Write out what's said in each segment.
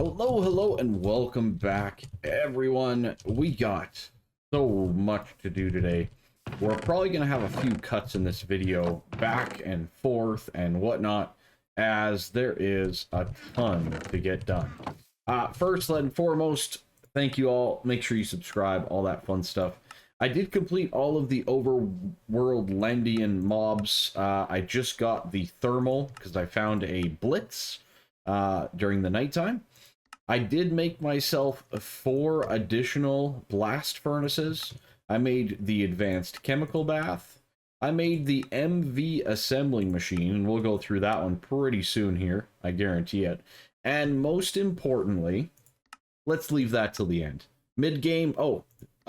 Hello, and welcome back, everyone. We got so much to do today. We're probably going to have a few cuts in this video, back and forth and whatnot, as there is a ton to get done. First and foremost, thank you all. Make sure you subscribe, all that fun stuff. I did complete all of the overworld Lendian mobs. I just got the thermal because I found a blitz during the nighttime. I did make myself 4 additional blast furnaces. I made the advanced chemical bath. I made the MV assembling machine, and we'll go through that one pretty soon here, I guarantee it. And most importantly, let's leave that till the end. Mid-game,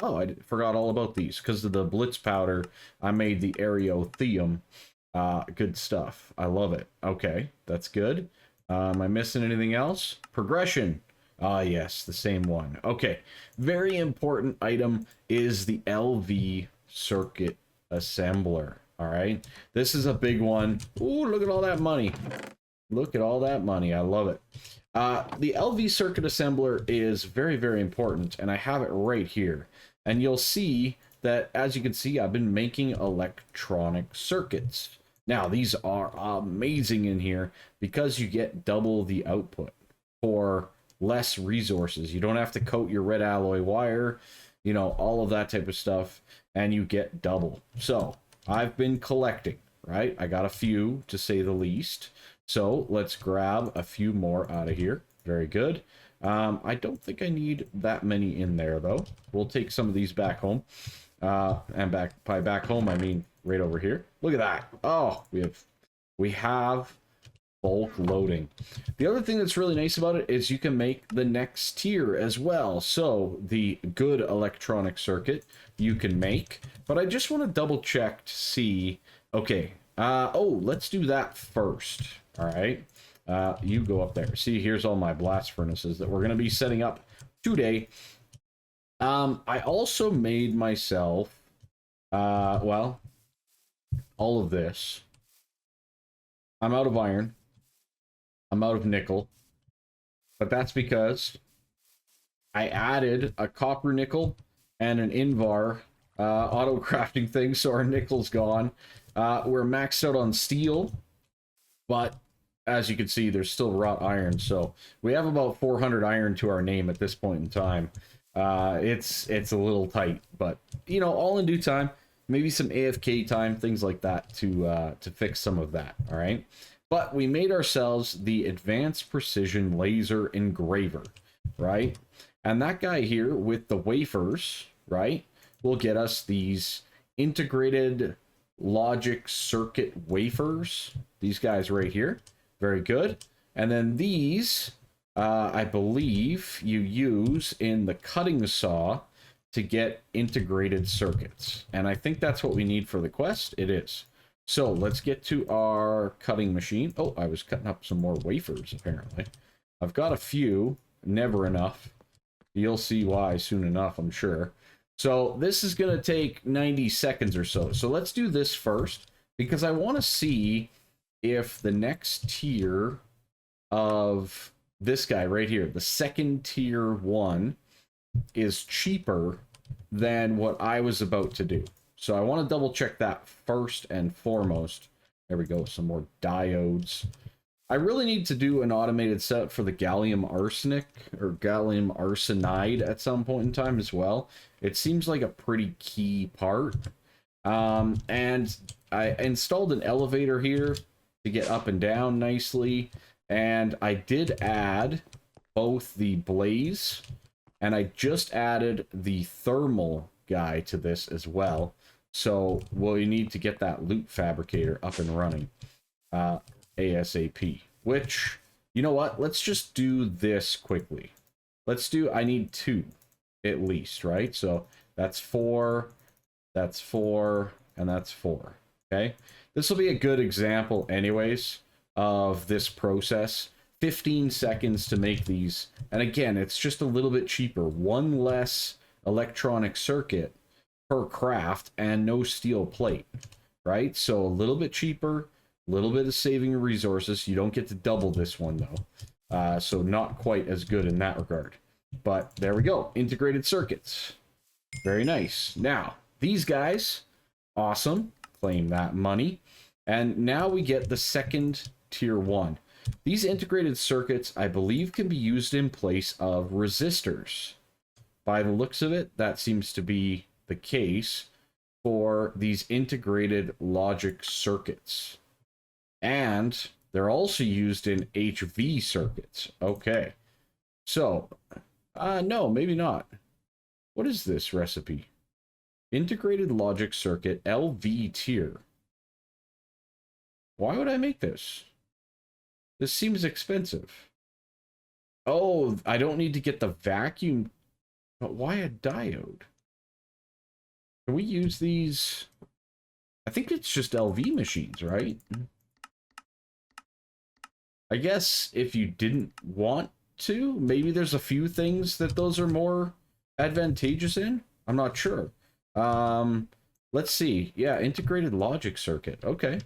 I forgot all about these. Because of the blitz powder, I made the aerotheum. Good stuff. I love it. Okay, that's good. Am I missing anything else? Progression. Ah, yes, the same one. Okay, very important item is the LV circuit assembler. All right, this is a big one. Ooh, look at all that money. Look at all that money. I love it. The LV circuit assembler is very, very important, and I have it right here. And you'll see that, as you can see, I've been making electronic circuits. Now, these are amazing in here because you get double the output for less resources. You don't have to coat your red alloy wire, you know, all of that type of stuff, and you get double. So I've been collecting, right? I got a few, to say the least. So let's grab a few more out of here. Very good. I don't think I need that many in there, though. We'll take some of these back home. And by back home, I mean right over here. Look at that. Oh, we have bulk loading. The other thing that's really nice about it is you can make the next tier as well. So the good electronic circuit you can make, but I just want to double check to see. Okay, let's do that first. All right, you go up there. See, here's all my blast furnaces that we're going to be setting up today. I also made myself all of this. I'm out of iron. I'm out of nickel, but that's because I added a copper nickel and an Invar auto crafting thing, so our nickel's gone. We're maxed out on steel, but as you can see, there's still wrought iron, so we have about 400 iron to our name at this point in time. It's a little tight, but you know, all in due time. Maybe some AFK time, things like that to fix some of that. All right. But we made ourselves the Advanced Precision Laser Engraver, right? And that guy here with the wafers, right, will get us these integrated logic circuit wafers. These guys right here. Very good. And then these, I believe you use in the cutting saw to get integrated circuits. And I think that's what we need for the quest. It is. So let's get to our cutting machine. Oh, I was cutting up some more wafers, apparently. I've got a few, never enough. You'll see why soon enough, I'm sure. So this is going to take 90 seconds or so. So let's do this first, because I want to see if the next tier of this guy right here, the second tier one, is cheaper than what I was about to do. So I want to double check that first and foremost. There we go, some more diodes. I really need to do an automated setup for the gallium arsenic or gallium arsenide at some point in time as well. It seems like a pretty key part. And I installed an elevator here to get up and down nicely. And I did add both the blaze and I just added the thermal guy to this as well. So we need to get that loot fabricator up and running ASAP. Which, you know what? Let's just do this quickly. I need 2 at least, right? So that's 4, that's 4, and that's 4. Okay? This will be a good example anyways of this process. 15 seconds to make these. And again, it's just a little bit cheaper. 1 less electronic circuit per craft and no steel plate, right? So a little bit cheaper, a little bit of saving resources. You don't get to double this one though. So not quite as good in that regard. But there we go. Integrated circuits. Very nice. Now, these guys, awesome. Claim that money. And now we get the second tier 1. These integrated circuits, I believe, can be used in place of resistors. By the looks of it, that seems to be the case for these integrated logic circuits. And they're also used in HV circuits. Okay. So, no, maybe not. What is this recipe? Integrated logic circuit LV tier. Why would I make this? This seems expensive. Oh, I don't need to get the vacuum. But why a diode? Can we use these? I think it's just LV machines, right? I guess if you didn't want to, maybe there's a few things that those are more advantageous in. I'm not sure. Let's see. Yeah, integrated logic circuit. Okay.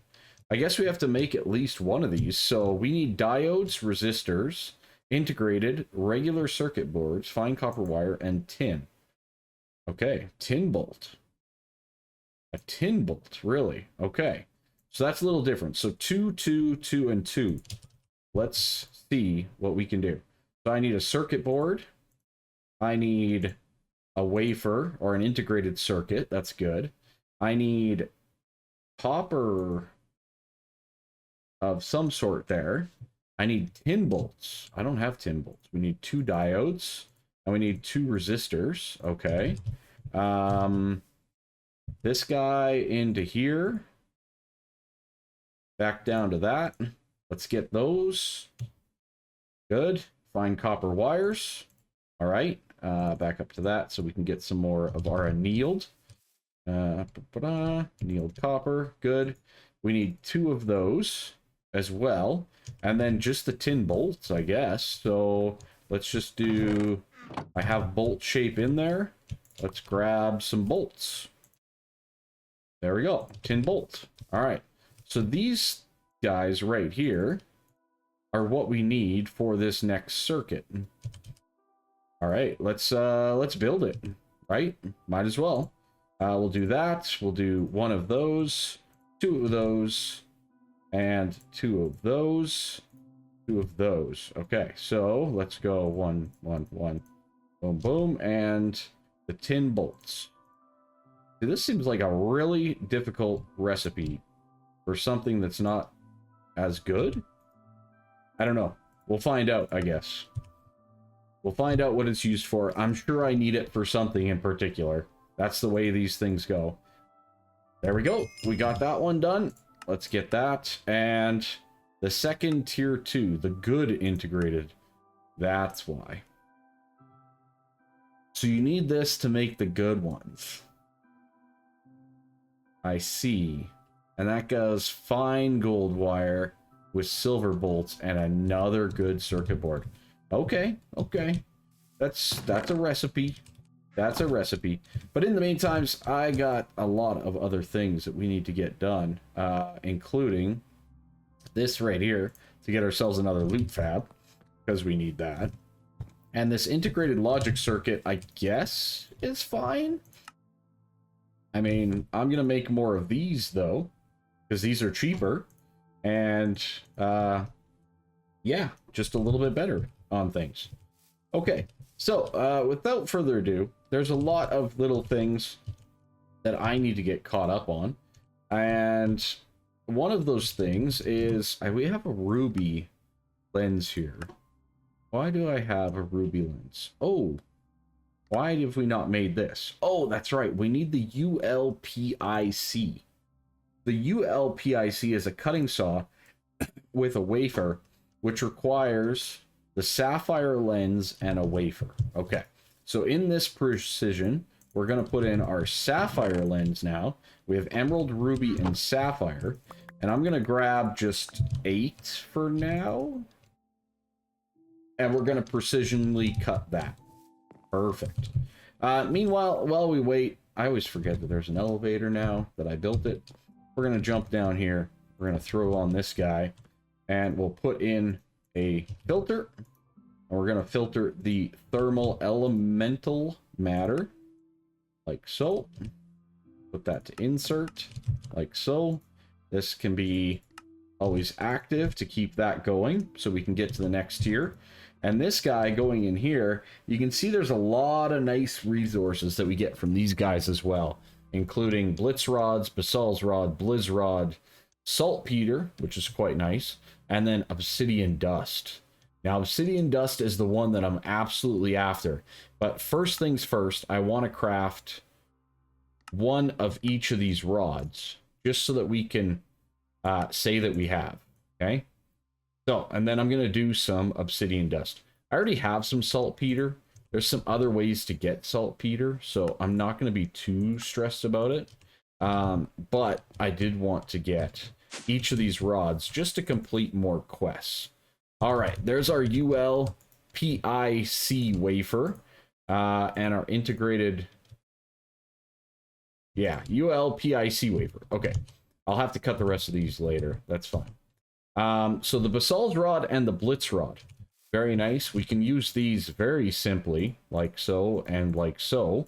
I guess we have to make at least one of these. So we need diodes, resistors, integrated, regular circuit boards, fine copper wire, and tin. Okay, tin bolt. A tin bolt, really? Okay. So that's a little different. So 2, 2, 2, and 2. Let's see what we can do. So I need a circuit board. I need a wafer or an integrated circuit. That's good. I need copper of some sort there. I need tin bolts. I don't have tin bolts. We need 2 diodes. And we need 2 resistors. Okay. This guy into here. Back down to that. Let's get those. Good. Fine copper wires. All right. Back up to that so we can get some more of our annealed. Annealed copper. Good. We need 2 of those as well. And then just the tin bolts, I guess. So let's just do... I have bolt shape in there. Let's grab some bolts. There we go. Tin bolt. All right. So these guys right here are what we need for this next circuit. All right. Let's build it. Right? Might as well. We'll do that. We'll do 1 of those, 2 of those, and 2 of those, 2 of those. Okay. So let's go 1, 1, 1. Boom, boom, and the tin bolts. See, this seems like a really difficult recipe for something that's not as good. I don't know. We'll find out, I guess. We'll find out what it's used for. I'm sure I need it for something in particular. That's the way these things go. There we go. We got that one done. Let's get that. And the second tier 2, the good integrated. That's why. So you need this to make the good ones. I see. And that goes fine gold wire with silver bolts and another good circuit board. Okay, okay. That's a recipe. That's a recipe. But in the meantime, I got a lot of other things that we need to get done, including this right here to get ourselves another loot fab, because we need that. And this integrated logic circuit, I guess, is fine. I mean, I'm going to make more of these, though, because these are cheaper. And, yeah, just a little bit better on things. Okay, so without further ado, there's a lot of little things that I need to get caught up on. And one of those things is, we have a ruby lens here. Why do I have a ruby lens? Oh, why have we not made this? Oh, that's right. We need the ULPIC. The ULPIC is a cutting saw with a wafer, which requires the sapphire lens and a wafer. Okay, so in this precision, we're going to put in our sapphire lens now. We have emerald, ruby, and sapphire. And I'm going to grab just 8 for now. And we're going to precisionally cut that. Perfect. Meanwhile, while we wait, I always forget that there's an elevator now that I built it. We're going to jump down here. We're going to throw on this guy. And we'll put in a filter. And we're going to filter the thermal elemental matter, like so. Put that to insert, like so. This can be always active to keep that going, so we can get to the next tier. And this guy going in here, you can see there's a lot of nice resources that we get from these guys as well, including blitz rods, basal's rod, blizz rod, saltpeter, which is quite nice, and then obsidian dust. Now, obsidian dust is the one that I'm absolutely after. But first things first, I want to craft one of each of these rods, just so that we can say that we have. Okay? So, and then I'm going to do some obsidian dust. I already have some saltpeter. There's some other ways to get saltpeter, so I'm not going to be too stressed about it. But I did want to get each of these rods just to complete more quests. All right, there's our ULPIC wafer and our integrated, yeah, ULPIC wafer. Okay, I'll have to cut the rest of these later. That's fine. So the basal's rod and the blitz rod, very nice. We can use these very simply, like so and like so,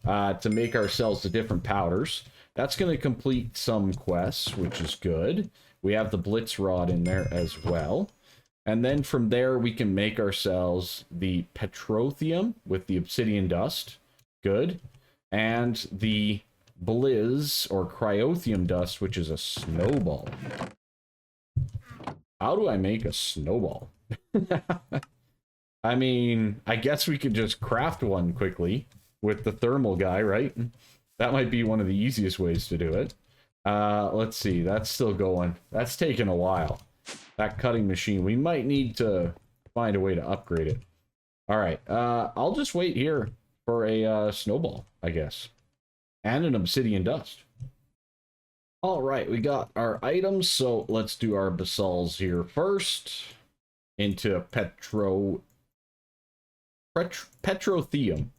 to make ourselves the different powders. That's going to complete some quests, which is good. We have the blitz rod in there as well. And then from there, we can make ourselves the petrothium with the obsidian dust. Good. And the blizz, or cryothium dust, which is a snowball. How do I make a snowball? I mean, I guess we could just craft one quickly with the thermal guy, right? That might be one of the easiest ways to do it. Let's see. That's still going. That's taking a while. That cutting machine, we might need to find a way to upgrade it. All right, I'll just wait here for a snowball, I guess, and an obsidian dust. All right, we got our items, so let's do our basals here first. Into petrothium,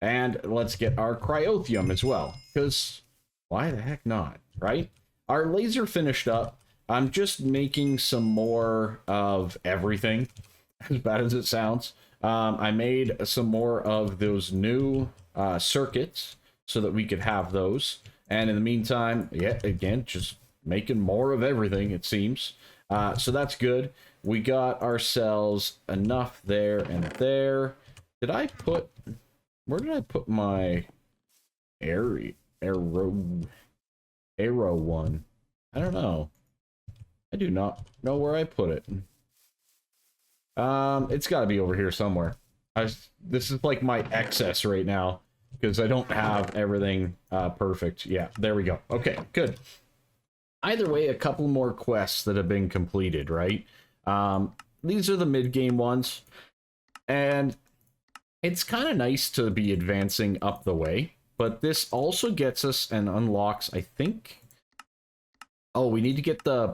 and let's get our cryothium as well, because why the heck not, right? Our laser finished up. I'm just making some more of everything, as bad as it sounds. I made some more of those new circuits so that we could have those. And in the meantime, yeah, again, just making more of everything, it seems. So that's good. We got ourselves enough there and there. Did I put... Where did I put my arrow one? I don't know. I do not know where I put it. It's got to be over here somewhere. This is like my excess right now, because I don't have everything perfect. Yeah, there we go. Okay, good. Either way, a couple more quests that have been completed, right? These are the mid-game ones, and it's kind of nice to be advancing up the way, but this also gets us and unlocks, I think... Oh, we need to get the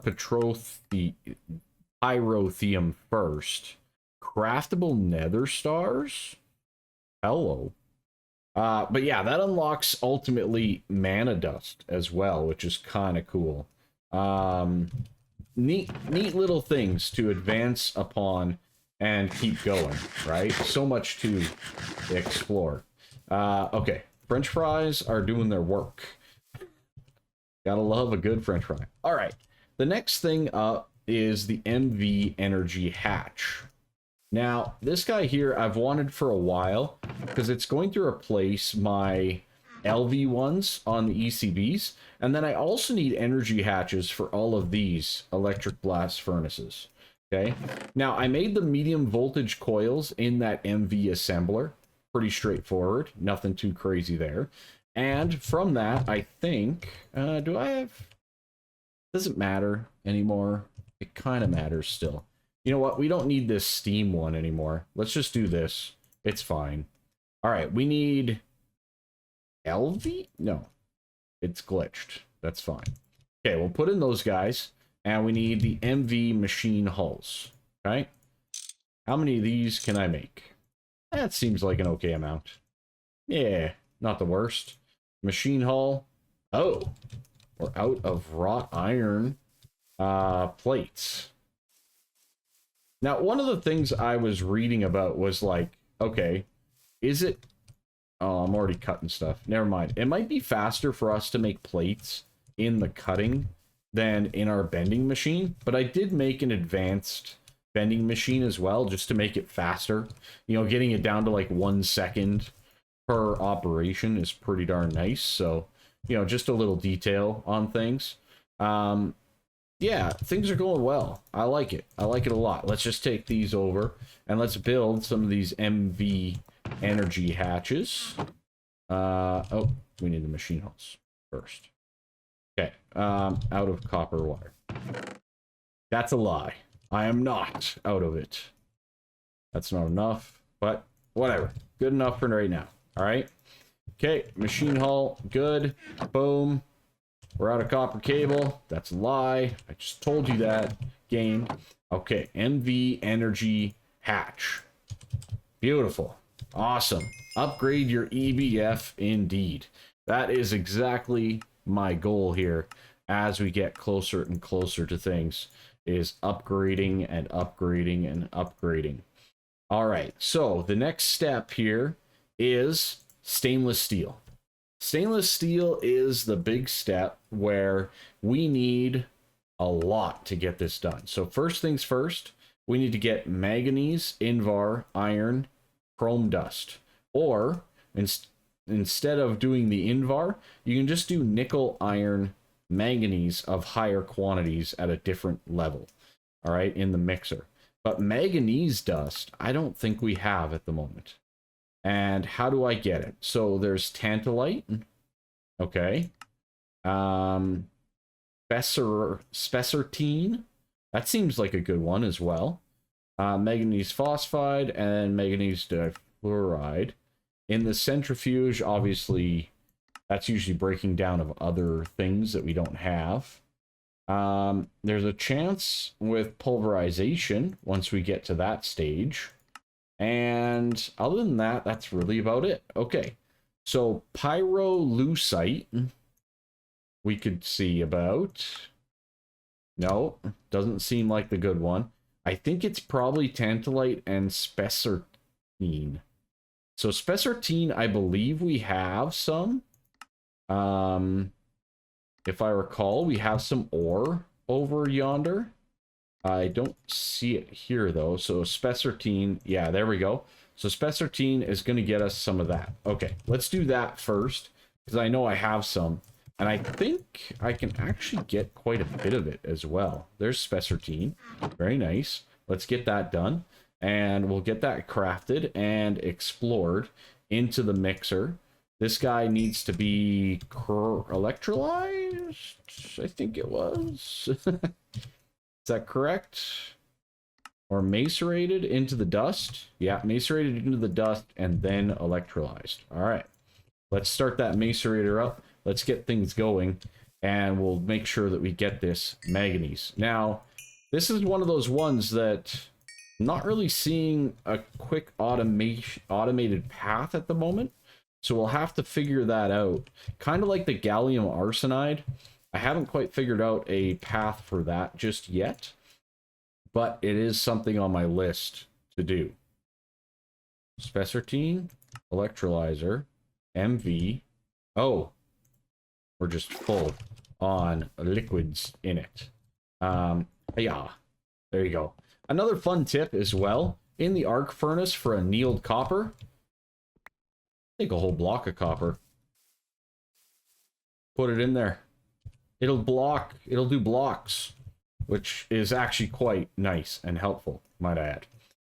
pyrothium first. Craftable nether stars? Hello. But yeah, that unlocks ultimately mana dust as well, which is kind of cool. Neat little things to advance upon and keep going, right? So much to explore. Okay, French fries are doing their work. Gotta love a good French fry. All right, the next thing up is the MV Energy Hatch. Now, this guy here I've wanted for a while because it's going to replace my LV ones on the ECBs. And then I also need energy hatches for all of these electric blast furnaces. Okay, now I made the medium voltage coils in that MV assembler. Pretty straightforward, nothing too crazy there. And from that, I think, do I have... Doesn't matter anymore. It kind of matters still. You know what? We don't need this steam one anymore. Let's just do this. It's fine. All right, we need... LV? No. It's glitched. That's fine. Okay, we'll put in those guys. And we need the MV machine hulls. Okay? How many of these can I make? That seems like an okay amount. Yeah, not the worst. Machine hull. Oh, we're out of wrought iron plates. Now, one of the things I was reading about was like, okay, is it... Oh, I'm already cutting stuff. Never mind. It might be faster for us to make plates in the cutting than in our bending machine, but I did make an advanced bending machine as well, just to make it faster. You know, getting it down to like 1 second per operation is pretty darn nice. So, you know, just a little detail on things. Yeah, things are going well. I like it. I like it a lot. Let's just take these over and let's build some of these MV energy hatches. Oh, we need the machine hulls first. Okay, out of copper wire. That's a lie. I am not out of it. That's not enough, but whatever. Good enough for right now. All right. Okay, machine hull, good. Boom. We're out of copper cable. That's a lie. I just told you that. Game. Okay, MV energy hatch. Beautiful. Awesome. Upgrade your EBF indeed. That is exactly my goal here as we get closer and closer to things, is upgrading and upgrading and upgrading. All right, so the next step here is stainless steel. Stainless steel is the big step where we need a lot to get this done. So first things first, we need to get manganese, invar, iron, chrome dust. Or instead of doing the invar, you can just do nickel, iron, manganese of higher quantities at a different level. All right, in the mixer. But manganese dust, I don't think we have at the moment. And how do I get it? So there's tantalite. Okay. Spessartine. That seems like a good one as well. Manganese phosphide and manganese difluoride. In the centrifuge, obviously, that's usually breaking down of other things that we don't have. There's a chance with pulverization once we get to that stage. And other than that, that's really about it. Okay, so pyrolusite, we could see about. No, doesn't seem like the good one. I think it's probably tantalite and spessartine. So spessartine, I believe we have some. If I recall, we have some ore over yonder. I don't see it here, though. So spessartine, yeah, there we go. So spessartine is going to get us some of that. Okay, let's do that first, because I know I have some. And I think I can actually get quite a bit of it as well. There's spessartine. Very nice. Let's get that done. And we'll get that crafted and explored into the mixer. This guy needs to be electrolyzed, I think it was. Is that correct? Or macerated into the dust? Yeah, macerated into the dust and then electrolyzed. All right. Let's start that macerator up. Let's get things going. And we'll make sure that we get this manganese. Now, this is one of those ones that I'm not really seeing a quick automated path at the moment. So we'll have to figure that out. Kind of like the gallium arsenide. I haven't quite figured out a path for that just yet, but it is something on my list to do. Spessartine, electrolyzer, MV. Oh, we're just full on liquids in it. Yeah, there you go. Another fun tip as well, in the arc furnace for annealed copper, take a whole block of copper, put it in there. It'll do blocks, which is actually quite nice and helpful, might I add.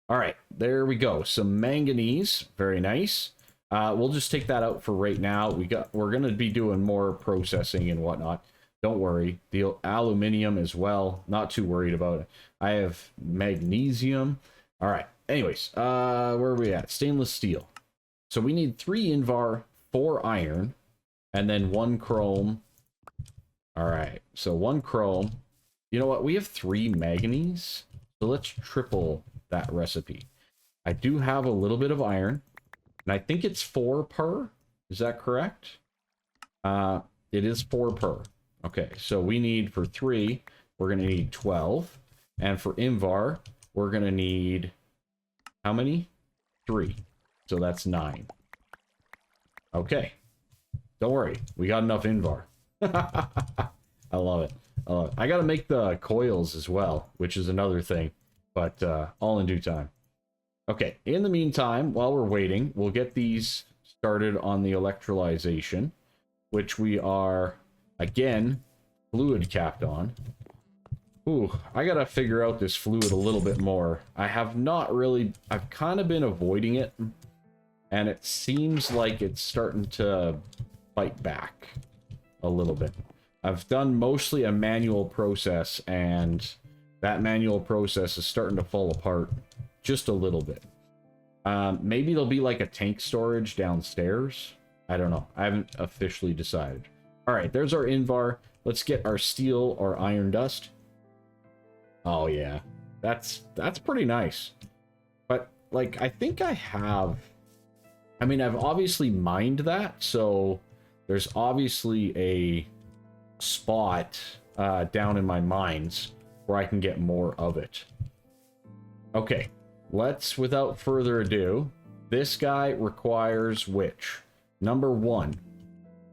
All right, there we go. Some manganese, very nice. We'll just take that out for right now. We're gonna be doing more processing and whatnot. Don't worry. The aluminium as well, not too worried about it. I have magnesium. All right. Anyways, where are we at? Stainless steel. So we need 3 invar, 4 iron, and then 1 chrome. All right, so 1 chrome. You know what? We have 3 manganese, so let's triple that recipe. I do have a little bit of iron, and I think it's 4 per. Is that correct? It is 4 per. Okay, so we need for 3, we're going to need 12. And for invar, we're going to need, how many? 3. So that's 9. Okay. Don't worry. We got enough Invar. I love it. I love it. I got to make the coils as well, which is another thing. But all in due time. Okay. In the meantime, while we're waiting, we'll get these started on the electrolyzation, which we are, again, fluid capped on. Ooh, I gotta figure out this fluid a little bit more. I have not really, I've kind of been avoiding it, and it seems like it's starting to fight back a little bit. I've done mostly a manual process, and that manual process is starting to fall apart just a little bit. Maybe there'll be like a tank storage downstairs. I don't know. I haven't officially decided. All right, there's our Invar. Let's get our steel or iron dust. Oh yeah, that's pretty nice. But like, I think I have, I mean, I've obviously mined that, so there's obviously a spot down in my mines where I can get more of it. Okay, let's, without further ado, this guy requires which? Number 1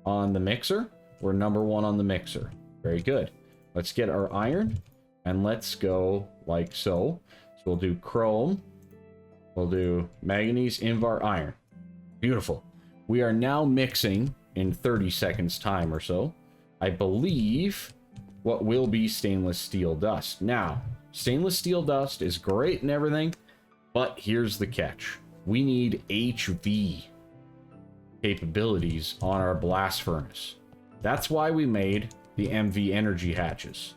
on the mixer. We're number 1 on the mixer. Very good. Let's get our iron. And let's go like so. So we'll do chrome. We'll do manganese, Invar, iron. Beautiful. We are now mixing in 30 seconds time or so, I believe, what will be stainless steel dust. Now, stainless steel dust is great and everything, but here's the catch. We need HV capabilities on our blast furnace. That's why we made the MV energy hatches.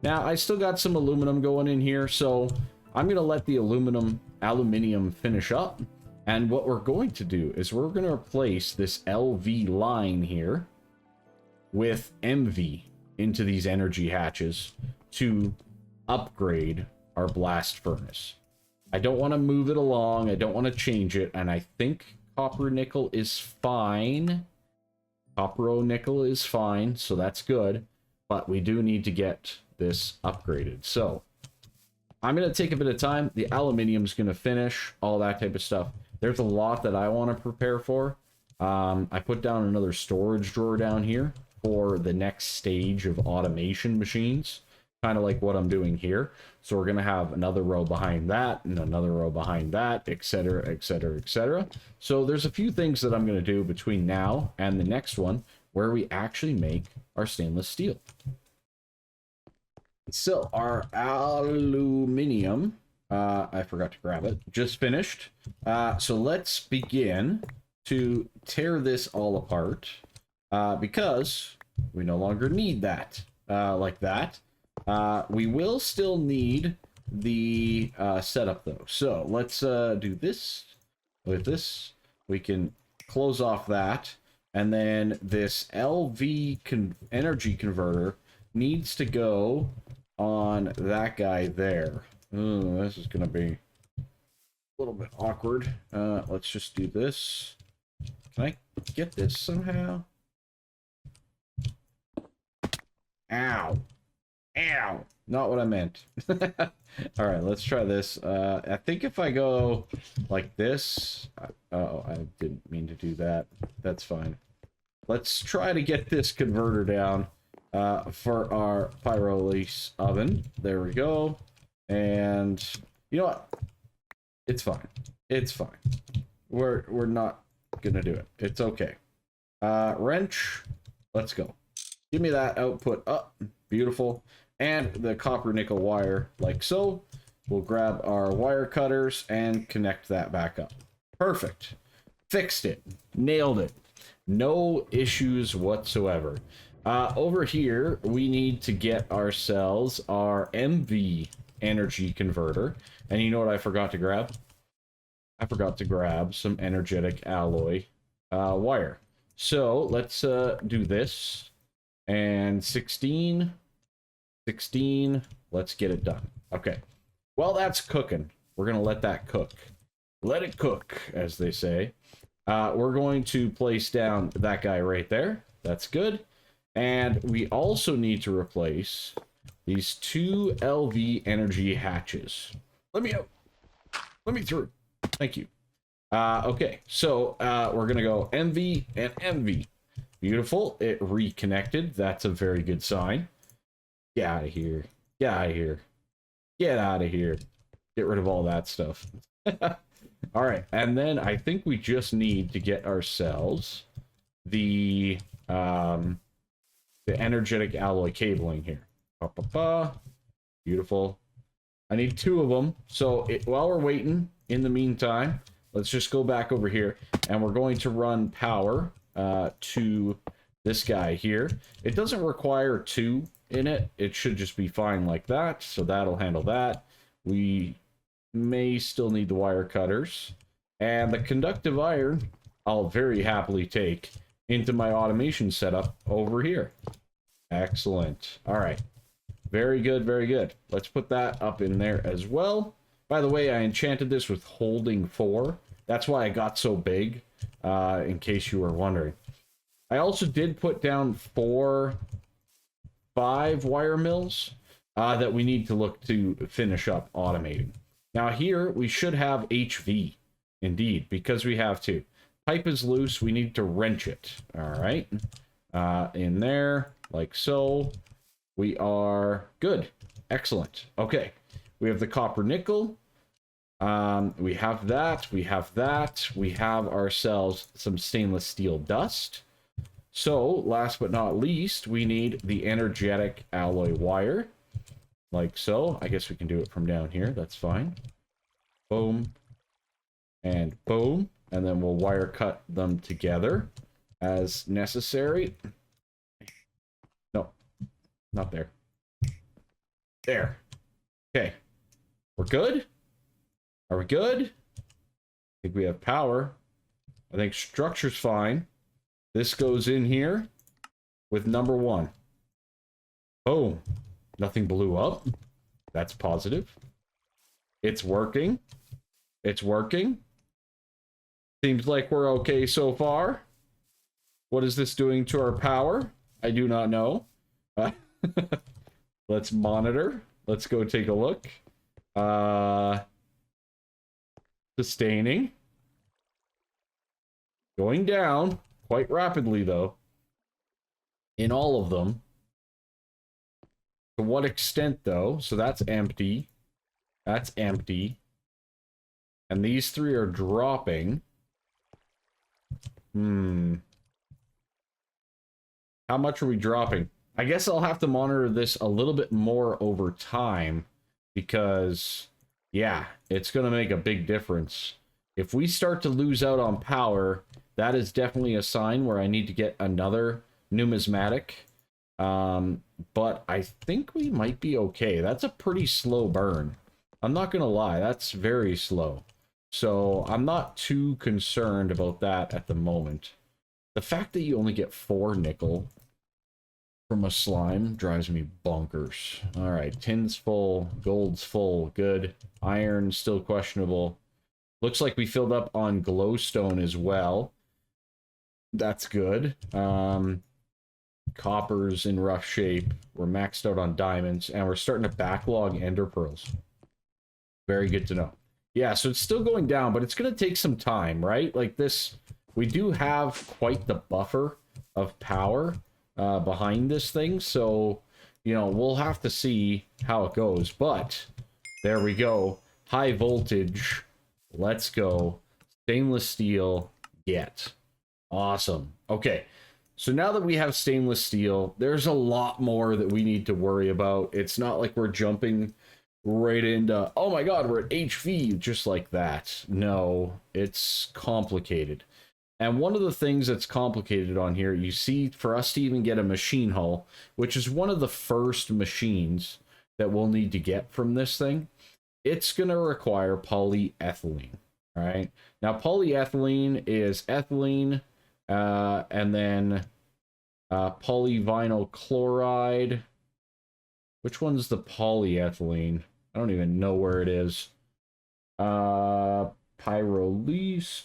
Now, I still got some aluminum going in here, so I'm going to let the aluminium finish up. And what we're going to do is we're going to replace this LV line here with MV into these energy hatches to upgrade our blast furnace. I don't want to move it along. I don't want to change it. And I think copper nickel is fine. Copper nickel is fine, so that's good. But we do need to get this upgraded. So I'm going to take a bit of time. The aluminium's going to finish, all that type of stuff. There's a lot that I want to prepare for. I put down another storage drawer down here for the next stage of automation machines, kind of like what I'm doing here. So we're going to have another row behind that and another row behind that, etc., etc., etc. So there's a few things that I'm going to do between now and the next one where we actually make our stainless steel. So our aluminium, I forgot to grab it, just finished. So let's begin to tear this all apart because we no longer need that like that. We will still need the setup though. So let's do this with this. We can close off that, and then this LV energy converter needs to go on that guy there. Ooh, this is gonna be a little bit awkward. Let's just do this. Can I get this somehow? Ow. Ow. Not what I meant. All right, let's try this. I think if I go like this... oh, I didn't mean to do that. That's fine. Let's try to get this converter down for our pyrolysis oven. There we go. And you know what? It's fine. It's fine. We're not gonna do it. It's okay. Wrench. Let's go. Give me that output up. Beautiful. And the copper nickel wire, like so. We'll grab our wire cutters and connect that back up. Perfect. Fixed it. Nailed it. No issues whatsoever. Over here, we need to get ourselves our MV energy converter. And you know what I forgot to grab? I forgot to grab some energetic alloy wire. So let's do this. And 16, let's get it done. Okay. Well, that's cooking. We're going to let that cook. Let it cook, as they say. We're going to place down that guy right there. That's good. And we also need to replace these two LV energy hatches. Let me out. Let me through. Thank you. Okay, so we're gonna go MV and MV. Beautiful. It reconnected. That's a very good sign. Get out of here. Get out of here. Get out of here. Get rid of all that stuff. All right, and then I think we just need to get ourselves the energetic alloy cabling here. Beautiful. I need 2 of them. So while we're waiting, in the meantime, let's just go back over here, and we're going to run power to this guy here. It doesn't require 2 in it. It should just be fine like that. So that'll handle that. We may still need the wire cutters. And the conductive iron, I'll very happily take into my automation setup over here. Excellent. All right. Very good, very good. Let's put that up in there as well. By the way, I enchanted this with holding 4. That's why I got so big, in case you were wondering. I also did put down 5 wire mills that we need to look to finish up automating. Now here, we should have HV, indeed, because we have 2. Pipe is loose, we need to wrench it. All right, in there, like so. We are good. Excellent. Okay, we have the copper nickel. We have that. We have that. We have ourselves some stainless steel dust. So, last but not least, we need the energetic alloy wire. Like so. I guess we can do it from down here. That's fine. Boom. And boom. And then we'll wire cut them together as necessary. No. Not there. There. Okay. We're good? Are we good? I think we have power. I think structure's fine. This goes in here with number 1. Boom. Nothing blew up. That's positive. It's working. It's working. Seems like we're okay so far. What is this doing to our power? I do not know. Let's monitor. Let's go take a look. Sustaining. Going down quite rapidly, though. In all of them. To what extent, though? So that's empty. That's empty. And these 3 are dropping. How much are we dropping? I guess I'll have to monitor this a little bit more over time. Because, yeah, it's going to make a big difference. If we start to lose out on power, that is definitely a sign where I need to get another numismatic. But I think we might be okay. That's a pretty slow burn. I'm not going to lie, that's very slow. So I'm not too concerned about that at the moment. The fact that you only get 4 nickel from a slime drives me bonkers. All right, tin's full, gold's full, good. Iron still questionable. Looks like we filled up on glowstone as well. That's good. Copper's in rough shape. We're maxed out on diamonds, and we're starting to backlog ender pearls. Very good to know. Yeah, so it's still going down, but it's going to take some time, right? Like this, we do have quite the buffer of power behind this thing, so, you know, we'll have to see how it goes. But there we go. High voltage. Let's go. Stainless steel. Get. Awesome. Okay. So now that we have stainless steel, there's a lot more that we need to worry about. It's not like we're jumping right into, oh my god, we're at HV just like that. No, it's complicated. And one of the things that's complicated on here, you see, for us to even get a machine hull, which is one of the first machines that we'll need to get from this thing, it's going to require polyethylene, right? Now, polyethylene is ethylene, and then polyvinyl chloride. Which one's the polyethylene? I don't even know where it is. Pyrolyse,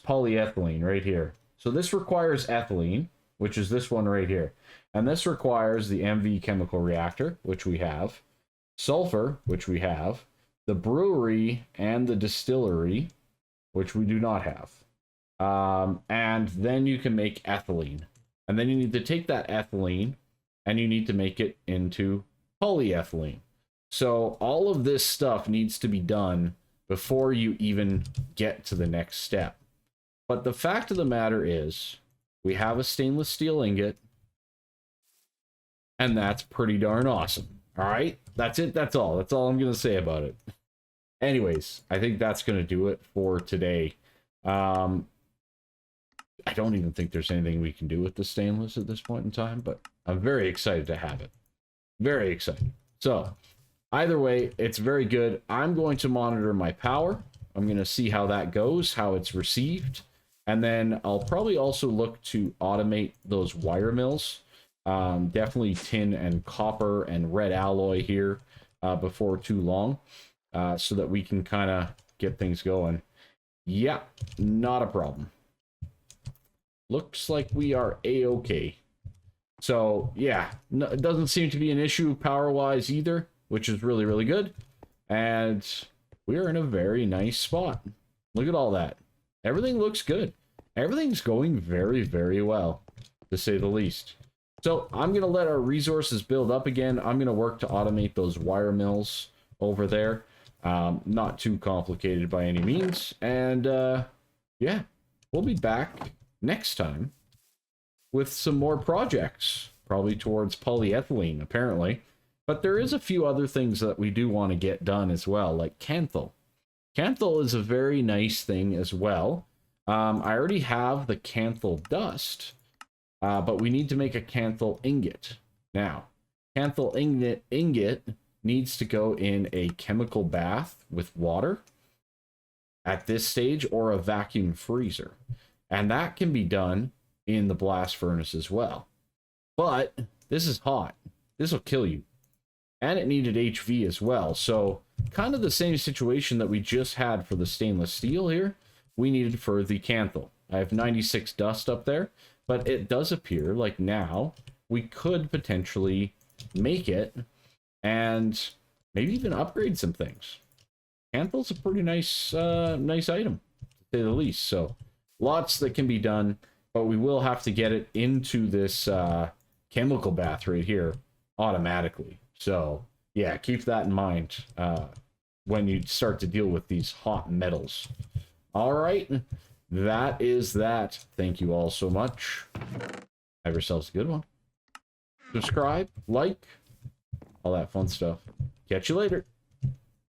polyethylene right here. So this requires ethylene, which is this one right here. And this requires the MV chemical reactor, which we have. Sulfur, which we have. the brewery and the distillery, which we do not have. And then you can make ethylene. And then you need to take that ethylene and you need to make it into polyethylene. So all of this stuff needs to be done before you even get to the next step. But the fact of the matter is, we have a stainless steel ingot, and that's pretty darn awesome. All right? That's it. That's all. That's all I'm going to say about it. Anyways, I think that's going to do it for today. I don't even think there's anything we can do with the stainless at this point in time, but I'm very excited to have it. Very excited. So, either way, it's very good. I'm going to monitor my power. I'm going to see how that goes, how it's received. And then I'll probably also look to automate those wire mills. Definitely tin and copper and red alloy here before too long, so that we can kind of get things going. Yeah, not a problem. Looks like we are a-okay. So, yeah, no, it doesn't seem to be an issue power-wise either, which is really, really good. And we are in a very nice spot. Look at all that. Everything looks good. Everything's going very, very well, to say the least. So I'm going to let our resources build up again. I'm going to work to automate those wire mills over there. Not too complicated by any means. And yeah, we'll be back next time with some more projects. Probably towards polyethylene, apparently. But there is a few other things that we do want to get done as well, like Kanthal. Kanthal is a very nice thing as well. I already have the Kanthal dust, but we need to make a Kanthal ingot. Now, Kanthal ingot needs to go in a chemical bath with water at this stage, or a vacuum freezer. And that can be done in the blast furnace as well. But this is hot. This will kill you. And it needed HV as well. So kind of the same situation that we just had for the stainless steel here, we needed for the Kanthal. I have 96 dust up there, but it does appear like now we could potentially make it and maybe even upgrade some things. Kanthal's a pretty nice nice item, to say the least. So lots that can be done, but we will have to get it into this chemical bath right here automatically. So yeah, keep that in mind when you start to deal with these hot metals. All right, that is that. Thank you all so much. Have yourselves a good one. Subscribe, like, all that fun stuff. Catch you later.